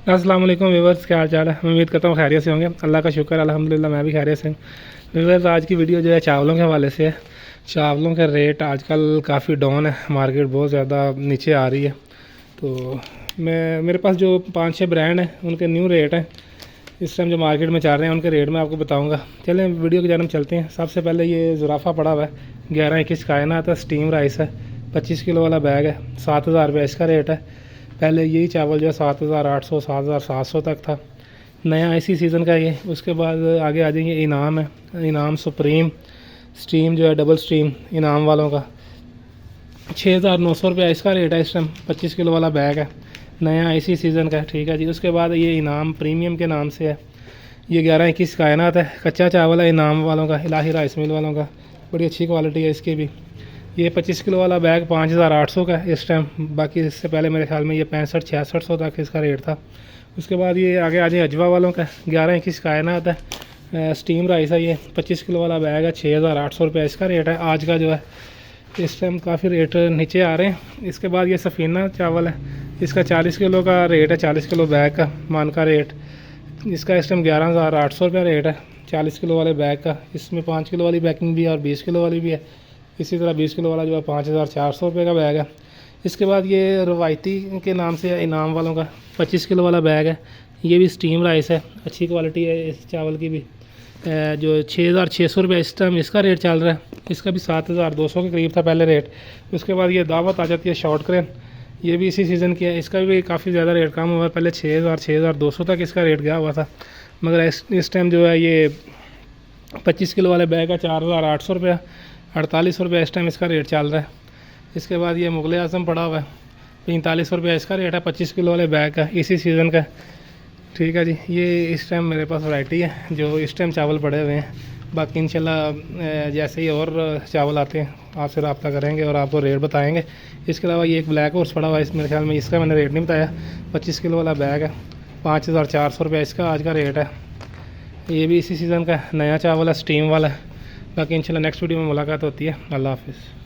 अस्सलाम वालेकुम व्यूअर्स, क्या हाल चाल है। मैं उम्मीद करता हूँ खैरियत से होंगे। अल्लाह का शुक्र अल्हम्दुलिल्लाह मैं भी खैरियत से हूँ। व्यूअर्स, आज की वीडियो जो है चावलों के हवाले से है। चावलों का रेट आजकल काफ़ी डाउन है, मार्केट बहुत ज़्यादा नीचे आ रही है। तो मेरे पास जो 5-6 ब्रांड हैं उनके न्यू रेट हैं इस टाइम जो मार्केट में चल रहे हैं, उनके रेट मैं आपको बताऊँगा। चलें वीडियो की जानब चलते हैं। सबसे पहले ये ज़ुराफ़ा पड़ा हुआ है 11-21 कायनात है, स्टीम राइस है, 25 किलो वाला बैग है, 7,000 रुपये इसका रेट है। पहले यही चावल जो है 7,800 7,700 तक था। नया इसी सीज़न का ये। उसके बाद आगे आ जाएंगे इनाम है, इनाम सुप्रीम स्टीम जो है डबल स्टीम इनाम वालों का 6,900 रुपया इसका रेट है इस टाइम। 25 किलो वाला बैग है, नया इसी सीज़न का है। ठीक है जी। उसके बाद ये इनाम प्रीमियम के नाम से है, ये 11-21 कायनात है, कच्चा चावल है इनाम वालों का, इलाही राइस मिल वालों का, बड़ी अच्छी क्वालिटी है इसकी भी। ये 25 किलो वाला बैग 5,800 का है इस टाइम। बाकी इससे पहले मेरे ख्याल में ये 65-6600 तक इसका रेट था। उसके बाद ये आगे आ जाए अजवा वालों का 11-21 कायनात है, स्टीम राइस है, ये 25 किलो वाला बैग है, 6,800 रुपये इसका रेट है आज का जो है। इस टाइम काफ़ी रेट नीचे आ रहे हैं। इसके बाद ये सफ़ीना चावल है, इसका 40 किलो का रेट है, 40 किलो बैग का मान का रेट। इसका इस टाइम 11,800 रुपया रेट है 40 किलो वाले बैग का। इसमें 5 किलो वाली पैकिंग भी है और 20 किलो वाली भी है। इसी तरह 20 किलो वाला जो है 5,400 रुपये का बैग है। इसके बाद ये रवायती के नाम से इनाम वालों का 25 किलो वाला बैग है, ये भी स्टीम राइस है, अच्छी क्वालिटी है इस चावल की भी। जो 6,600 रुपये इस टाइम इसका रेट चल रहा है। इसका भी 7,200 के करीब था पहले रेट। उसके बाद ये दावत आ जाती है शॉर्ट क्रेन, ये भी इसी सीज़न की है। इसका भी काफ़ी ज़्यादा रेट कम हुआ है, पहले 6,200 तक इसका रेट गया हुआ था, मगर इस टाइम जो है ये 25 किलो वाले बैग का 4,800 रुपया, 48 रुपये इस टाइम इसका रेट चल रहा है। इसके बाद ये मुग़ल आज़म पड़ा हुआ है, 45 रुपये इसका रेट है 25 किलो वाले बैग का, इसी सीज़न का। ठीक है जी। ये इस टाइम मेरे पास वैरायटी है जो इस टाइम चावल पड़े हुए हैं। बाकी इंशाल्लाह जैसे ही और चावल आते हैं आपसे रब्ता करेंगे और आपको रेट बताएंगे। इसके अलावा ये एक ब्लैक हॉर्स पड़ा हुआ है, इस मेरे ख्याल में इसका मैंने रेट नहीं बताया, 25 किलो वाला बैग है, 5,400 रुपये इसका आज का रेट है। ये भी इसी सीज़न का नया चावल है, स्टीम वाला है। बाकी इंशाल्लाह नेक्स्ट वीडियो में मुलाकात होती है। अल्लाह हाफ़िज़।